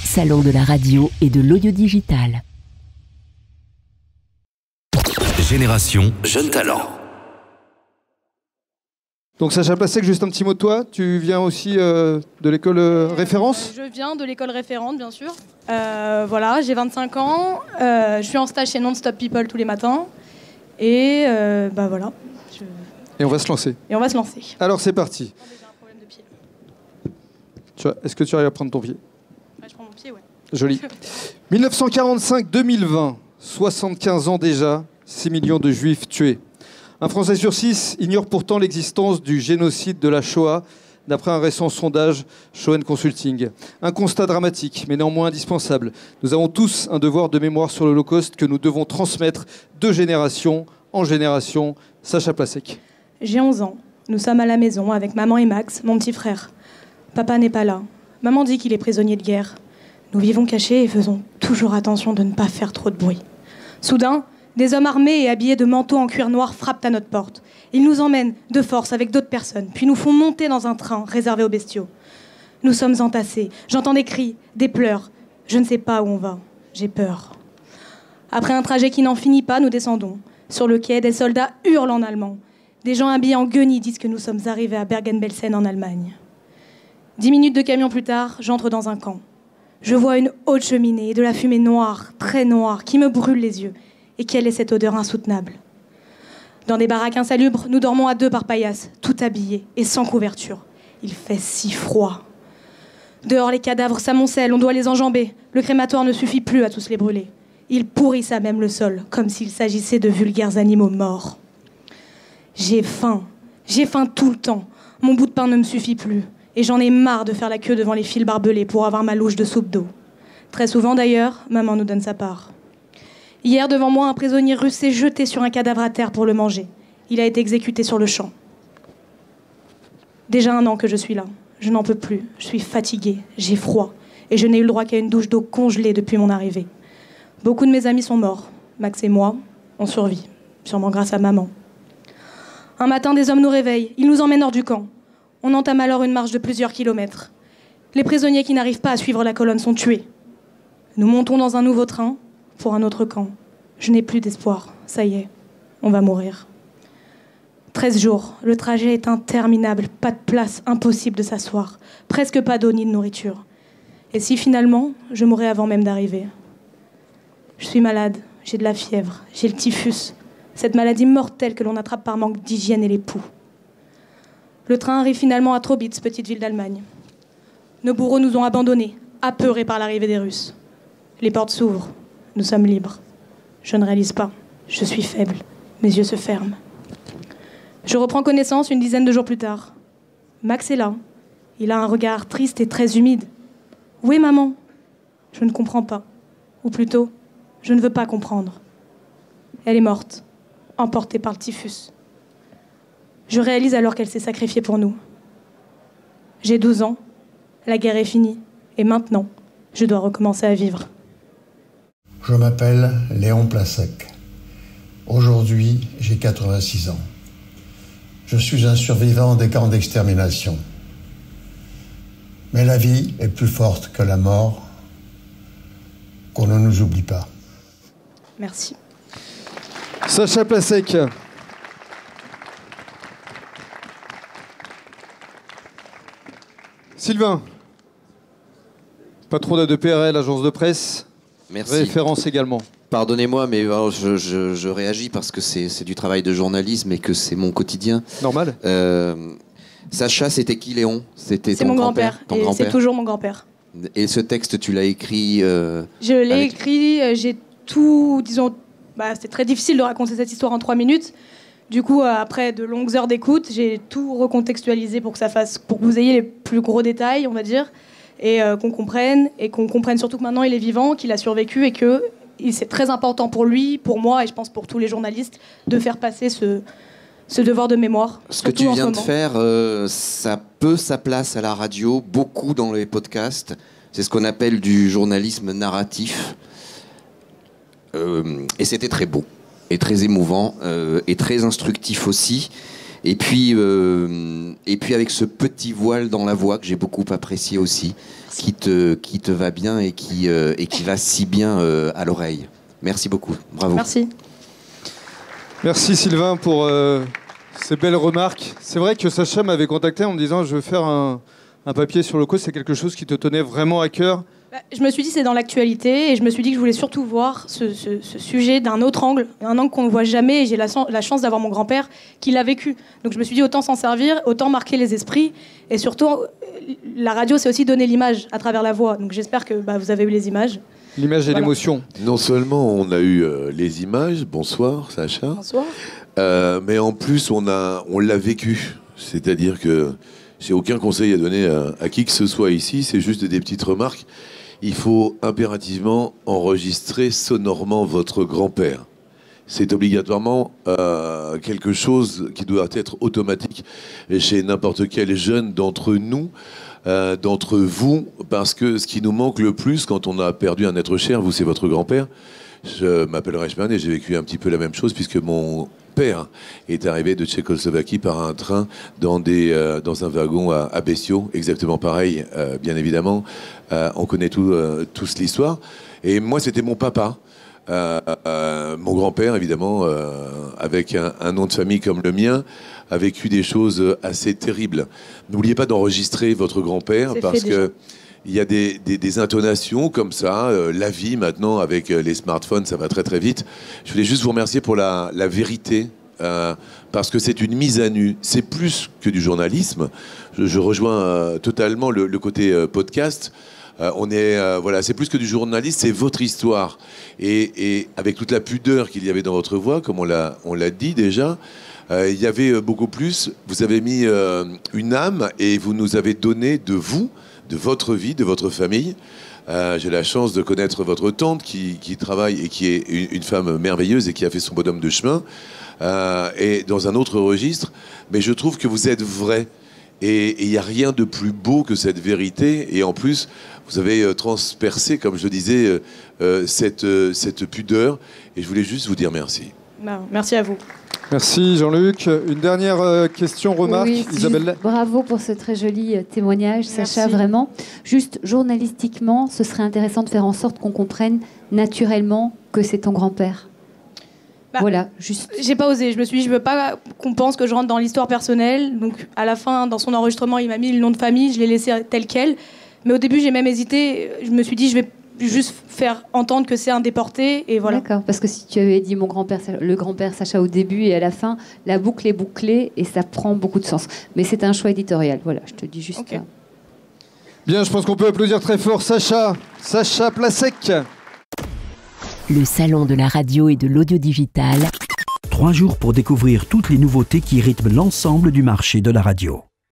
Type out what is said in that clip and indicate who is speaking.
Speaker 1: Salon de la radio et de l'audio digital.
Speaker 2: Génération Jeune Talent.
Speaker 3: Donc Sacha Plasek, juste un petit mot de toi. Tu viens aussi de l'école Référence ?
Speaker 4: Je viens de l'école Référente, bien sûr. Voilà, j'ai 25 ans. Je suis en stage chez Non-Stop People tous les matins. Et voilà.
Speaker 3: Et on va se lancer. Alors c'est parti.
Speaker 4: J'ai un problème de pied.
Speaker 3: Est-ce que tu arrives à prendre ton pied ?
Speaker 4: Ouais, je prends mon pied, ouais.
Speaker 3: Joli. 1945-2020, 75 ans déjà, 6 millions de Juifs tués. Un Français sur 6 ignore pourtant l'existence du génocide de la Shoah, d'après un récent sondage Shoah Consulting. Un constat dramatique, mais néanmoins indispensable. Nous avons tous un devoir de mémoire sur l'Holocauste que nous devons transmettre de génération en génération. Sacha Plasek.
Speaker 4: J'ai 11 ans. Nous sommes à la maison avec maman et Max, mon petit frère. Papa n'est pas là. Maman dit qu'il est prisonnier de guerre. Nous vivons cachés et faisons toujours attention de ne pas faire trop de bruit. Soudain, des hommes armés et habillés de manteaux en cuir noir frappent à notre porte. Ils nous emmènent de force avec d'autres personnes, puis nous font monter dans un train réservé aux bestiaux. Nous sommes entassés. J'entends des cris, des pleurs. Je ne sais pas où on va. J'ai peur. Après un trajet qui n'en finit pas, nous descendons. Sur le quai, des soldats hurlent en allemand. Des gens habillés en guenilles disent que nous sommes arrivés à Bergen-Belsen en Allemagne. 10 minutes de camion plus tard, j'entre dans un camp. Je vois une haute cheminée et de la fumée noire, très noire, qui me brûle les yeux. Et quelle est cette odeur insoutenable ? Dans des baraques insalubres, nous dormons à 2 par paillasse, tout habillés et sans couverture. Il fait si froid. Dehors, les cadavres s'amoncellent, on doit les enjamber. Le crématoire ne suffit plus à tous les brûler. Ils pourrissent à même le sol, comme s'il s'agissait de vulgaires animaux morts. J'ai faim tout le temps. Mon bout de pain ne me suffit plus. Et j'en ai marre de faire la queue devant les fils barbelés pour avoir ma louche de soupe d'eau. Très souvent d'ailleurs, maman nous donne sa part. Hier, devant moi, un prisonnier russe s'est jeté sur un cadavre à terre pour le manger. Il a été exécuté sur le champ. Déjà 1 an que je suis là. Je n'en peux plus. Je suis fatiguée. J'ai froid. Et je n'ai eu le droit qu'à une douche d'eau congelée depuis mon arrivée. Beaucoup de mes amis sont morts. Max et moi, on survit. Sûrement grâce à maman. Un matin, des hommes nous réveillent. Ils nous emmènent hors du camp. On entame alors une marche de plusieurs kilomètres. Les prisonniers qui n'arrivent pas à suivre la colonne sont tués. Nous montons dans un nouveau train pour un autre camp. Je n'ai plus d'espoir. Ça y est, on va mourir. 13 jours. Le trajet est interminable. Pas de place, impossible de s'asseoir. Presque pas d'eau ni de nourriture. Et si finalement, je mourrais avant même d'arriver ? Je suis malade. J'ai de la fièvre. J'ai le typhus. Cette maladie mortelle que l'on attrape par manque d'hygiène et les poux. Le train arrive finalement à Trobitz, petite ville d'Allemagne. Nos bourreaux nous ont abandonnés, apeurés par l'arrivée des Russes. Les portes s'ouvrent. Nous sommes libres. Je ne réalise pas. Je suis faible. Mes yeux se ferment. Je reprends connaissance une dizaine de jours plus tard. Max est là. Il a un regard triste et très humide. Où est maman ? Je ne comprends pas. Ou plutôt, je ne veux pas comprendre. Elle est morte, emportée par le typhus. Je réalise alors qu'elle s'est sacrifiée pour nous. J'ai 12 ans, la guerre est finie, et maintenant, je dois recommencer à vivre.
Speaker 5: Je m'appelle Léon Plasek. Aujourd'hui, j'ai 86 ans. Je suis un survivant des camps d'extermination. Mais la vie est plus forte que la mort. Qu'on ne nous oublie pas.
Speaker 4: Merci.
Speaker 3: Sacha Plasek. Sylvain. Patron d'ADPRL, agence de presse.
Speaker 6: Merci.
Speaker 3: Référence également.
Speaker 6: Pardonnez-moi, mais je réagis parce que c'est du travail de journalisme et que c'est mon quotidien.
Speaker 3: Normal.
Speaker 6: Sacha, c'était qui, Léon ? C'était
Speaker 4: C'est
Speaker 6: ton
Speaker 4: mon grand-père.
Speaker 6: Ton
Speaker 4: Et
Speaker 6: grand-père.
Speaker 4: c'est toujours mon grand-père.
Speaker 6: Et ce texte, tu l'as écrit
Speaker 4: Je l'ai écrit, j'ai tout, disons... c'était très difficile de raconter cette histoire en 3 minutes. Du coup, après de longues heures d'écoute, j'ai tout recontextualisé pour que vous ayez les plus gros détails, on va dire, et qu'on comprenne surtout que maintenant il est vivant, qu'il a survécu et que c'est très important pour lui, pour moi et je pense pour tous les journalistes de faire passer ce devoir de mémoire.
Speaker 6: Ce que tu viens de faire, ça peut sa place à la radio, beaucoup dans les podcasts. C'est ce qu'on appelle du journalisme narratif. Et c'était très beau, et très émouvant, et très instructif aussi. Et puis avec ce petit voile dans la voix que j'ai beaucoup apprécié aussi, qui te va bien et qui va si bien à l'oreille. Merci beaucoup, bravo.
Speaker 4: Merci.
Speaker 3: Merci Sylvain pour ces belles remarques. C'est vrai que Sacha m'avait contacté en me disant je veux faire un papier sur l'Holocauste, c'est quelque chose qui te tenait vraiment à cœur.
Speaker 4: Je me suis dit c'est dans l'actualité et je me suis dit que je voulais surtout voir ce sujet d'un autre angle, un angle qu'on ne voit jamais, et j'ai la chance d'avoir mon grand-père qui l'a vécu. Donc je me suis dit autant s'en servir, autant marquer les esprits, et surtout la radio c'est aussi donner l'image à travers la voix. Donc j'espère que vous avez eu les images.
Speaker 3: L'image et l'émotion.
Speaker 7: Non seulement on a eu les images, bonsoir Sacha,
Speaker 4: Bonsoir.
Speaker 7: Mais en plus on l'a vécu. C'est-à-dire que j'ai aucun conseil à donner à qui que ce soit ici, c'est juste des petites remarques. Il faut impérativement enregistrer sonorement votre grand-père. C'est obligatoirement quelque chose qui doit être automatique chez n'importe quel jeune d'entre nous, d'entre vous, parce que ce qui nous manque le plus quand on a perdu un être cher, vous c'est votre grand-père. Je m'appelle Reichmann et j'ai vécu un petit peu la même chose puisque mon père est arrivé de Tchécoslovaquie par un train dans un wagon à Bestiaux, exactement pareil, bien évidemment. On connaît tous l'histoire. Et moi, c'était mon papa. Mon grand-père, évidemment, avec un nom de famille comme le mien, a vécu des choses assez terribles. N'oubliez pas d'enregistrer votre grand-père parce que il y a des intonations comme ça. La vie, maintenant, avec les smartphones, ça va très très vite. Je voulais juste vous remercier pour la vérité, parce que c'est une mise à nu. C'est plus que du journalisme. Je rejoins totalement le côté podcast. C'est plus que du journalisme, c'est votre histoire. Et avec toute la pudeur qu'il y avait dans votre voix, comme on l'a dit déjà, il y avait beaucoup plus. Vous avez mis une âme et vous nous avez donné de vous, de votre vie, de votre famille. J'ai la chance de connaître votre tante qui travaille et qui est une femme merveilleuse et qui a fait son bonhomme de chemin, et dans un autre registre. Mais je trouve que vous êtes vrai. Et il n'y a rien de plus beau que cette vérité. Et en plus, vous avez transpercé, comme je le disais, cette pudeur. Et je voulais juste vous dire merci.
Speaker 4: Merci à vous.
Speaker 3: Merci Jean-Luc. Une dernière question, remarque,
Speaker 8: oui,
Speaker 3: Isabelle.
Speaker 8: Bravo pour ce très joli témoignage, Sacha,
Speaker 4: Merci.
Speaker 8: vraiment. Juste journalistiquement, ce serait intéressant de faire en sorte qu'on comprenne naturellement que c'est ton grand-père. Voilà, juste.
Speaker 4: J'ai pas osé. Je me suis dit, je veux pas qu'on pense que je rentre dans l'histoire personnelle. Donc, à la fin, dans son enregistrement, il m'a mis le nom de famille. Je l'ai laissé tel quel. Mais au début, j'ai même hésité. Je me suis dit, je vais juste faire entendre que c'est un déporté. Et voilà.
Speaker 8: D'accord, parce que si tu avais dit le grand-père Sacha au début et à la fin, la boucle est bouclée et ça prend beaucoup de sens. Mais c'est un choix éditorial. Voilà, je te dis juste.
Speaker 4: Okay.
Speaker 3: Bien, je pense qu'on peut applaudir très fort Sacha Plasek.
Speaker 1: Le salon de la radio et de l'audio digital.
Speaker 9: 3 jours pour découvrir toutes les nouveautés qui rythment l'ensemble du marché de la radio.